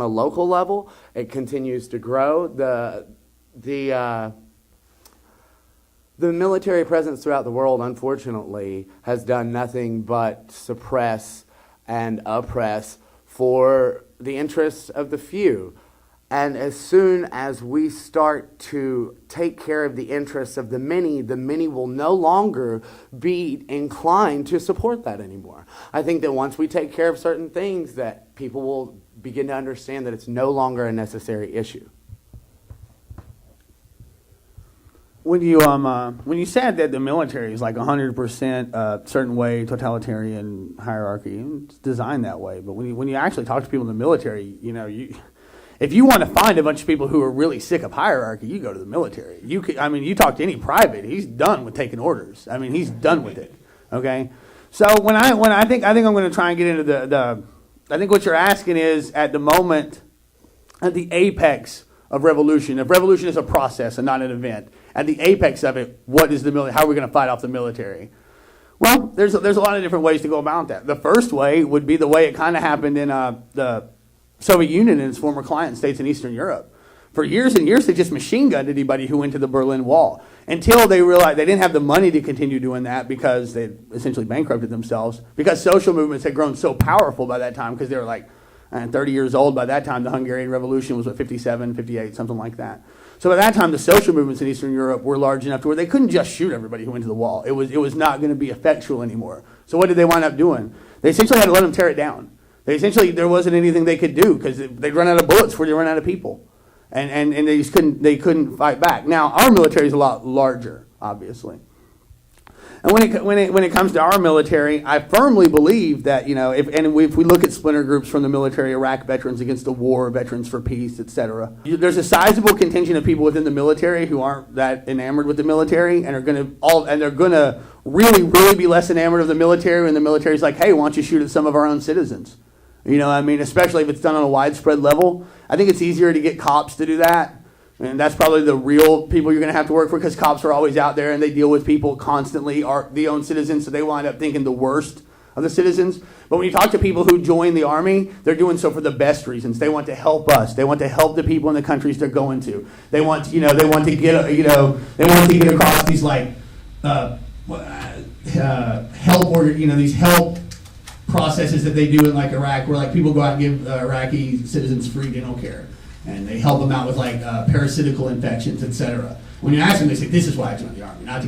a local level, it continues to grow. The military presence throughout the world, unfortunately, has done nothing but suppress and oppress for the interests of the few. And as soon as we start to take care of the interests of the many will no longer be inclined to support that anymore. I think that once we take care of certain things, that people will begin to understand that it's no longer a necessary issue. When you said that the military is like 100% a certain way, totalitarian hierarchy, it's designed that way. But when you actually talk to people in the military, if you want to find a bunch of people who are really sick of hierarchy, you go to the military. You talk to any private, he's done with taking orders. He's done with it. Okay, so I think I'm going to try and get into I think what you're asking is, at the moment, at the apex of revolution. If revolution is a process and not an event, at the apex of it, what is the military? How are we going to fight off the military? Well, there's a lot of different ways to go about that. The first way would be the way it kind of happened in the Soviet Union and its former client states in Eastern Europe. For years and years, they just machine gunned anybody who went to the Berlin Wall, until they realized they didn't have the money to continue doing that, because they essentially bankrupted themselves, because social movements had grown so powerful by that time, because they were like 30 years old by that time. The Hungarian Revolution was, 57, 58, something like that. So by that time, the social movements in Eastern Europe were large enough to where they couldn't just shoot everybody who went to the wall. It was not going to be effectual anymore. So what did they wind up doing? They essentially had to let them tear it down. There wasn't anything they could do, because they'd run out of bullets before they run out of people. And they just couldn't fight back. Now, our military is a lot larger, obviously. And when it comes to our military, I firmly believe that, if we look at splinter groups from the military, Iraq veterans against the war, veterans for peace, etc., there's a sizable contingent of people within the military who aren't that enamored with the military, and they're gonna really, really be less enamored of the military when the military's like, hey, why don't you shoot at some of our own citizens? Especially if it's done on a widespread level. I think it's easier to get cops to do that. And that's probably the real people you're going to have to work for, because cops are always out there and they deal with people constantly, are the own citizens, so they wind up thinking the worst of the citizens. But when you talk to people who join the Army, they're doing so for the best reasons. They want to help us. They want to help the people in the countries they're going to. They want to get across these these help processes that they do in like Iraq, where people go out and give Iraqi citizens free dental care, and they help them out with parasitical infections, etc. When you ask them, they say, "This is why I joined the Army, not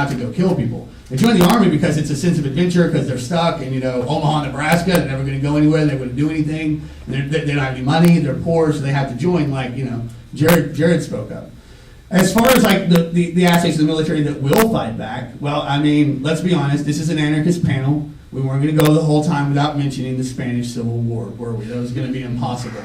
to go kill people." They join the Army because it's a sense of adventure, because they're stuck in Omaha, Nebraska. They're never going to go anywhere. They're going to do anything. They don't have any money. They're poor, so they have to join. Jared spoke up. As far as the aspects of the military that will fight back, well, let's be honest. This is an anarchist panel. We weren't going to go the whole time without mentioning the Spanish Civil War, were we? That was going to be impossible.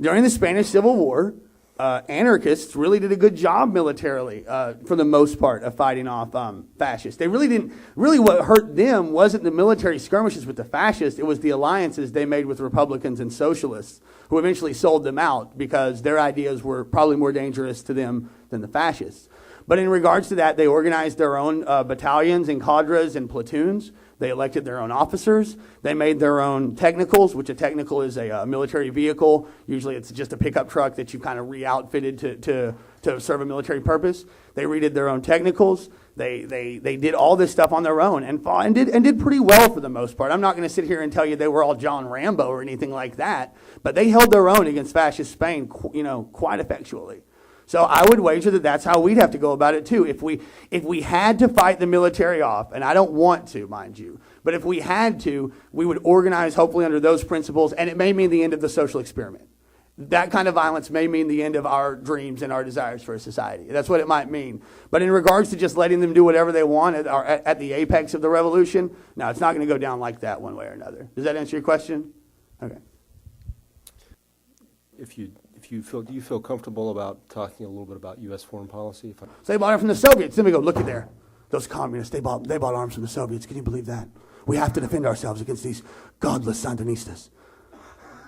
During the Spanish Civil War, anarchists really did a good job militarily, for the most part, of fighting off fascists. They really didn't. Really, what hurt them wasn't the military skirmishes with the fascists. It was the alliances they made with Republicans and socialists, who eventually sold them out because their ideas were probably more dangerous to them than the fascists. But in regards to that, they organized their own battalions and cadres and platoons. They elected their own officers. They made their own technicals, which a technical is a military vehicle. Usually it's just a pickup truck that you kind of re-outfitted to serve a military purpose. They redid their own technicals. They did all this stuff on their own and did pretty well for the most part. I'm not going to sit here and tell you they were all John Rambo or anything like that, but they held their own against fascist Spain, quite effectually. So I would wager that that's how we'd have to go about it too. If we had to fight the military off, and I don't want to, mind you, but if we had to, we would organize hopefully under those principles, and it may mean the end of the social experiment. That kind of violence may mean the end of our dreams and our desires for a society. That's what it might mean. But in regards to just letting them do whatever they want at the apex of the revolution, no, it's not going to go down like that one way or another. Does that answer your question? Okay. Do you feel comfortable about talking a little bit about U.S. foreign policy? So they bought it from the Soviets. Then we go, look at there. Those communists, they bought arms from the Soviets. Can you believe that? We have to defend ourselves against these godless Sandinistas.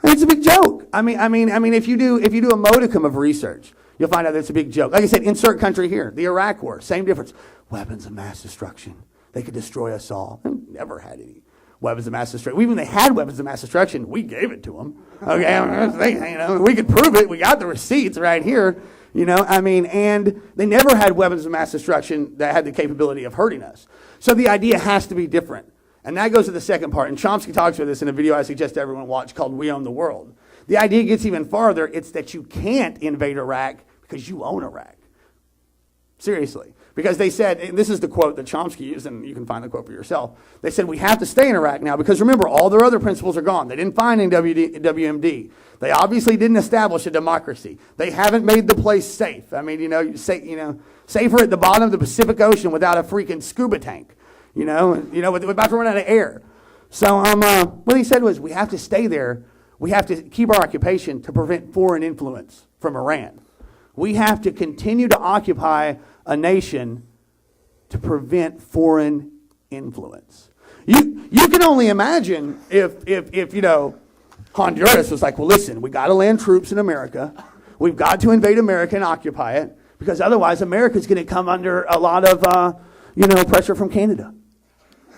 And it's a big joke. If you do a modicum of research, you'll find out that it's a big joke. Like I said, insert country here. The Iraq War, same difference. Weapons of mass destruction. They could destroy us all. They never had any. weapons of mass destruction. Even they had weapons of mass destruction, we gave it to them. Okay, we could prove it. We got the receipts right here. And they never had weapons of mass destruction that had the capability of hurting us. So the idea has to be different. And that goes to the second part. And Chomsky talks about this in a video I suggest everyone watch called We Own the World. The idea gets even farther. It's that you can't invade Iraq because you own Iraq. Seriously. Because they said, and this is the quote that Chomsky used, and you can find the quote for yourself. They said, we have to stay in Iraq now because remember, all their other principles are gone. They didn't find any WMD. They obviously didn't establish a democracy. They haven't made the place safe. Safer at the bottom of the Pacific Ocean without a freaking scuba tank. We're about to run out of air. So what he said was, we have to stay there. We have to keep our occupation to prevent foreign influence from Iran. We have to continue to occupy a nation to prevent foreign influence. You can only imagine if Honduras was like, well, listen, we got to land troops in America. We've got to invade America and occupy it because otherwise America's going to come under a lot of pressure from Canada.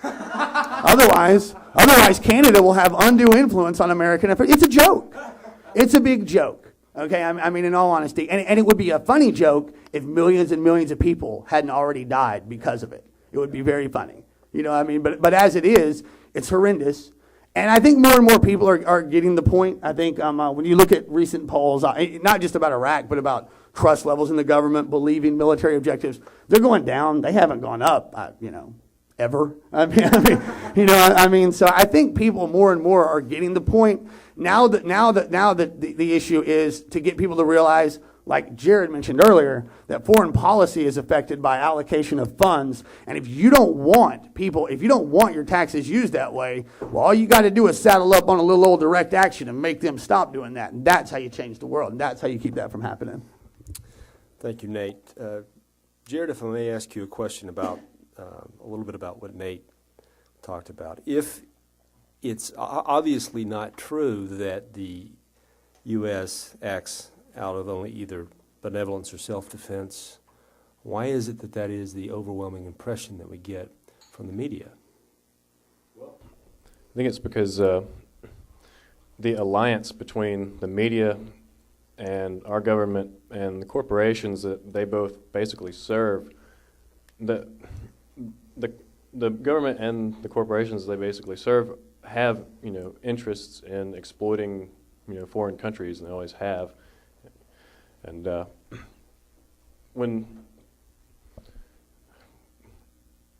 Otherwise, Canada will have undue influence on American affairs. It's a joke. It's a big joke. Okay, in all honesty. And it would be a funny joke if millions and millions of people hadn't already died because of it. It would be very funny. But as it is, it's horrendous. And I think more and more people are getting the point. I think when you look at recent polls, not just about Iraq, but about trust levels in the government, believing military objectives, they're going down. They haven't gone up, ever. So I think people more and more are getting the point. Now that the issue is to get people to realize, like Jared mentioned earlier, that foreign policy is affected by allocation of funds. And if you don't want your taxes used that way, well, all you got to do is saddle up on a little old direct action and make them stop doing that. And that's how you change the world. And that's how you keep that from happening. Thank you, Nate. Jared, if I may ask you a question about a little bit about what Nate talked about. If it's obviously not true that the U.S. acts out of only either benevolence or self-defense, why is it that is the overwhelming impression that we get from the media? Well, I think it's because the alliance between the media and our government and the corporations that they both basically serve, the government and the corporations they basically serve have interests in exploiting foreign countries, and they always have. And when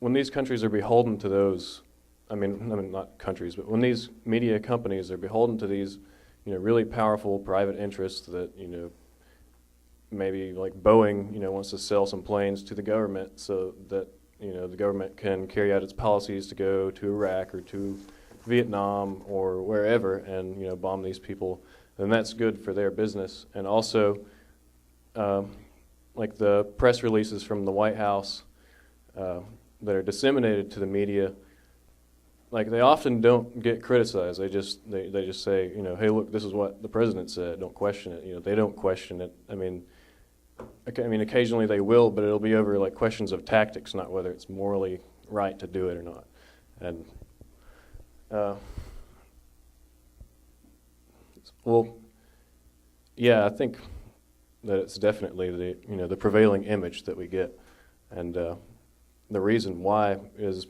these countries are beholden to those, not countries, but when these media companies are beholden to these really powerful private interests that maybe like Boeing wants to sell some planes to the government so that the government can carry out its policies to go to Iraq or to Vietnam or wherever and bomb these people, then that's good for their business. And also, like the press releases from the White House that are disseminated to the media, like they often don't get criticized. They just say, hey, look, this is what the president said. Don't question it. They don't question it. Occasionally they will, but it'll be over like questions of tactics, not whether it's morally right to do it or not. And I think that it's definitely the prevailing image that we get, and the reason why is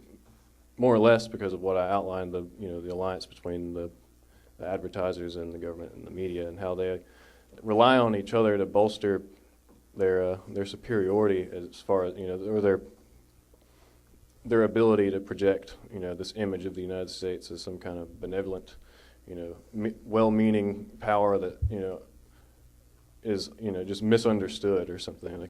more or less because of what I outlined, the alliance between the advertisers and the government and the media, and how they rely on each other to bolster their superiority as far as or their ability to project this image of the United States as some kind of benevolent, well-meaning power that is just misunderstood or something.